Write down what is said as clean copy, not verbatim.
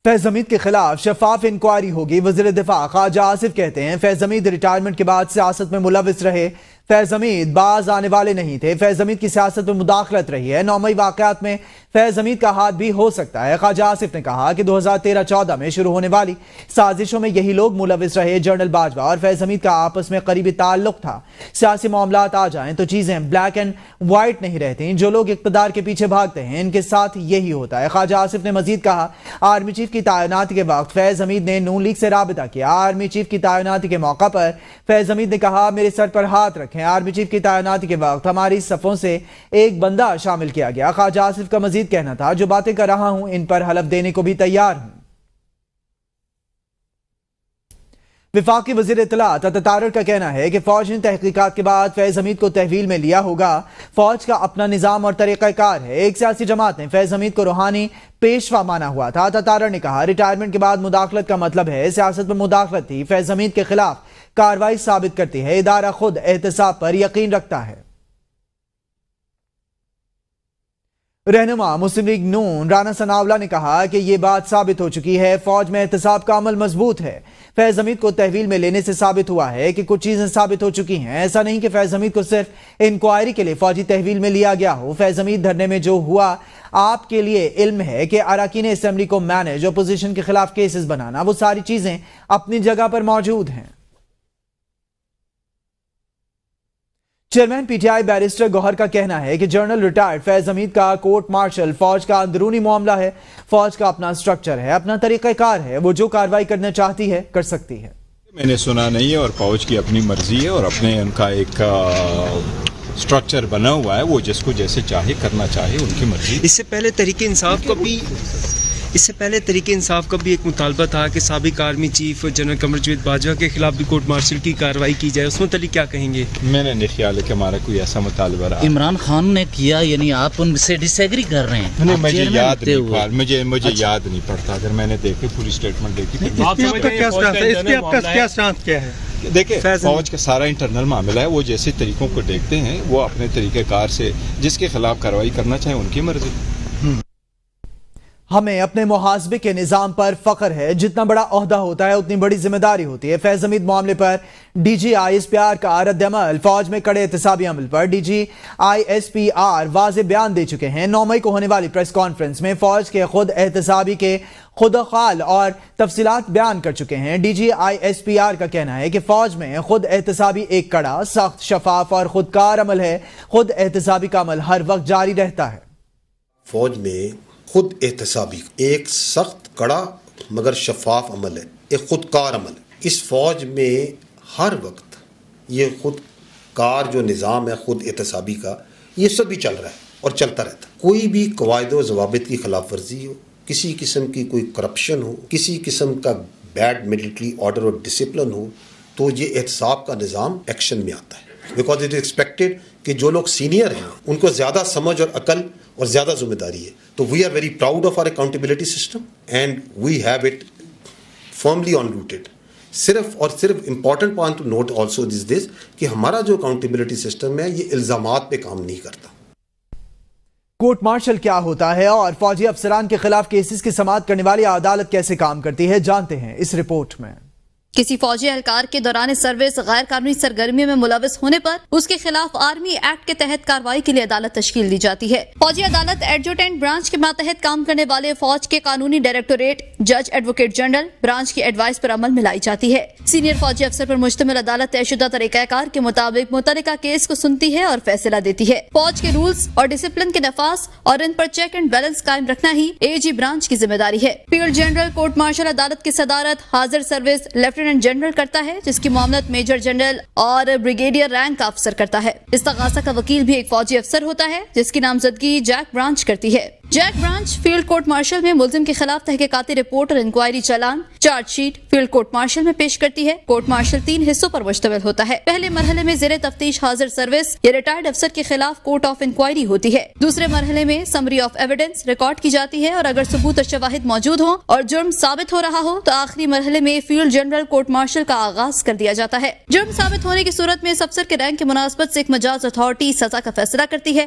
فیض حمید کے خلاف شفاف انکوائری ہوگی۔ وزیر دفاع خواجہ آصف کہتے ہیں فیض حمید ریٹائرمنٹ کے بعد سیاست میں ملوث رہے، فیض حمید باز آنے والے نہیں تھے، فیض حمید کی سیاست میں مداخلت رہی ہے، 9 مئی واقعات میں فیض حمید کا ہاتھ بھی ہو سکتا ہے۔ خواجہ آصف نے کہا کہ 2013-14 میں شروع ہونے والی سازشوں میں یہی لوگ ملوث رہے۔ جنرل باجوہ اور فیض حمید کا آپس میں قریبی تعلق تھا، سیاسی معاملات آ جائیں تو چیزیں بلیک اینڈ وائٹ نہیں رہتی، جو لوگ اقتدار کے پیچھے بھاگتے ہیں ان کے ساتھ یہی ہوتا ہے۔ خواجہ آصف نے مزید کہا آرمی چیف کی تعیناتی کے وقت فیض حمید نے نون لیگ سے رابطہ کیا، آرمی چیف کی تعیناتی کے موقع پر فیض حمید نے کہا میرے سر پر ہاتھ رکھیں، آرمی چیف کی تعیناتی کے وقت ہماری صفوں سے ایک بندہ شامل کیا گیا۔ خواجہ آصف کا مزید کہنا تھا جو باتیں کر رہا ہوں ان پر حلف دینے کو بھی تیار ہوں۔ وفاقی وزیر اطلاعات اتاتارر کا کہنا ہے کہ فوج نے تحقیقات کے بعد فیض حمید کو تحویل میں لیا ہوگا، فوج کا اپنا نظام اور طریقہ کار ہے۔ ایک سیاسی جماعت نے فیض حمید کو روحانی پیشوا مانا ہوا تھا۔ اتاتارر نے کہا ریٹائرمنٹ کے بعد مداخلت کا مطلب ہے سیاست میں مداخلت تھی، فیض حمید کے خلاف کارروائی ثابت کرتی ہے ادارہ خود احتساب پر یقین رکھتا ہے۔ رہنما مسلم لیگ نون رانا ثناءاللہ نے کہا کہ یہ بات ثابت ہو چکی ہے فوج میں احتساب کا عمل مضبوط ہے۔ فیض حمید کو تحویل میں لینے سے ثابت ہوا ہے کہ کچھ چیزیں ثابت ہو چکی ہیں، ایسا نہیں کہ فیض حمید کو صرف انکوائری کے لیے فوجی تحویل میں لیا گیا ہو۔ فیض حمید دھرنے میں جو ہوا آپ کے لیے علم ہے کہ اراکین اسمبلی کو مینیج اپوزیشن کے خلاف کیسز بنانا، وہ ساری چیزیں اپنی جگہ پر موجود ہیں۔ Chairman P T I barrister Gohar کا کہنا ہے کہ جنرل ریٹائرڈ فیض حمید کا کورٹ مارشل فوج کا اندرونی معاملہ ہے، فوج کا اپنا سٹرکچر ہے، اپنا طریقہ کار ہے، وہ جو کارروائی کرنا چاہتی ہے کر سکتی ہے۔ میں نے سنا نہیں ہے، اور فوج کی اپنی مرضی ہے اور اپنے ان کا ایک سٹرکچر بنا ہوا ہے، وہ جس کو جیسے چاہے کرنا چاہے، ان کی مرضی۔ اس سے پہلے تحریک انصاف کا بھی ایک مطالبہ تھا کہ سابق army chief general Qamar Javed Bajwa کے خلاف بھی کورٹ مارشل کی کارروائی کی جائے، اس متعلق کیا کہیں گے؟ میں نے نہیں خیال ہے کہ ہمارا کوئی ایسا مطالبہ رہا۔ عمران خان نے کیا، یعنی آپ ان سے ڈس ایگری کر رہے ہیں؟ مجھے یاد نہیں، مجھے یاد نہیں پڑتا، اگر میں نے دیکھی پوری اسٹیٹمنٹ دیکھی۔ دیکھیں فوج کا سارا انٹرنل معاملہ ہے، وہ جیسے طریقوں کو دیکھتے ہیں، وہ اپنے طریقہ کار سے جس کے خلاف کارروائی کرنا چاہیں ان کی مرضی۔ ہمیں اپنے محاسبے کے نظام پر فخر ہے، جتنا بڑا عہدہ ہوتا ہے اتنی بڑی ذمہ داری ہوتی ہے۔ فیض حمید معاملے پر D G I S P R کا رد عمل، فوج میں کڑے احتسابی عمل پر D G I S P R واضح بیان دے چکے ہیں۔ 9 مئی کو ہونے والی پریس کانفرنس میں فوج کے خود احتسابی کے خود خال اور تفصیلات بیان کر چکے ہیں۔ D G I S P R کا کہنا ہے کہ فوج میں خود احتسابی ایک کڑا، سخت، شفاف اور خودکار عمل ہے۔ خود احتسابی کا عمل ہر وقت جاری رہتا ہے۔ فوج میں خود احتسابی ایک سخت کڑا مگر شفاف عمل ہے، ایک خودکار عمل ہے۔ اس فوج میں ہر وقت یہ خود کار جو نظام ہے خود احتسابی کا، یہ سب بھی چل رہا ہے اور چلتا رہتا ہے۔ کوئی بھی قواعد و ضوابط کی خلاف ورزی ہو، کسی قسم کی کوئی کرپشن ہو، کسی قسم کا بیڈ ملٹری آرڈر اور ڈسپلن ہو، تو یہ احتساب کا نظام ایکشن میں آتا ہے، بیکاز اٹ از ایکسپیکٹڈ کہ جو لوگ سینئر ہیں ان کو زیادہ سمجھ اور عقل اور زیادہ ذمہ داری ہے۔ تو we are very proud of our accountability system and we have it firmly on rooted. صرف اور صرف important point to note also is this کہ ہمارا جو اکاؤنٹیبلٹی سسٹم ہے یہ الزامات پہ کام نہیں کرتا۔ کورٹ مارشل کیا ہوتا ہے اور فوجی افسران کے خلاف کیسز کی سماعت کرنے والی عدالت کیسے کام کرتی ہے، جانتے ہیں اس رپورٹ میں۔ کسی فوجی اہلکار کے دوران سروس غیر قانونی سرگرمی میں ملوث ہونے پر اس کے خلاف آرمی ایکٹ کے تحت کارروائی کے لیے عدالت تشکیل دی جاتی ہے۔ فوجی عدالت ایڈجوٹنٹ برانچ کے ماتحت کام کرنے والے فوج کے قانونی ڈائریکٹوریٹ، جج ایڈوکیٹ جنرل برانچ کی ایڈوائس پر عمل میں لائی جاتی ہے۔ سینئر فوجی افسر پر مشتمل عدالت طے شدہ طریقہ کار کے مطابق متعلقہ کیس کو سنتی ہے اور فیصلہ دیتی ہے۔ فوج کے رولز اور ڈسپلن کے نفاذ اور ان پر چیک اینڈ بیلنس قائم رکھنا ہی اے جی برانچ کی ذمہ داری ہے۔ فیلڈ جنرل کورٹ مارشل عدالت کی صدارت حاضر سروس لیفٹیننٹ جنرل کرتا ہے، جس کی معاملت میجر جنرل اور بریگیڈیئر رینک کا افسر کرتا ہے۔ استغاثہ کا وکیل بھی ایک فوجی افسر ہوتا ہے، جس کی نامزدگی جیک برانچ کرتی ہے۔ JAG branch field court martial میں ملزم کے خلاف تحقیقاتی رپورٹ اور inquiry challan, charge sheet field court martial میں پیش کرتی ہے۔ کورٹ مارشل 3 حصوں پر مشتمل ہوتا ہے۔ پہلے مرحلے میں زیر تفتیش حاضر سروس یا ریٹائرڈ افسر کے خلاف کورٹ آف انکوائری ہوتی ہے۔ دوسرے مرحلے میں سمری آف ایویڈنس ریکارڈ کی جاتی ہے، اور اگر ثبوت اور شواہد موجود ہوں اور جرم ثابت ہو رہا ہو تو آخری مرحلے میں فیلڈ جنرل کورٹ مارشل کا آغاز کر دیا جاتا ہے۔ جرم ثابت ہونے کی صورت میں اس افسر کے رینک کی مناسبت سے ایک مجاز اتھارٹی سزا کا فیصلہ کرتی ہے۔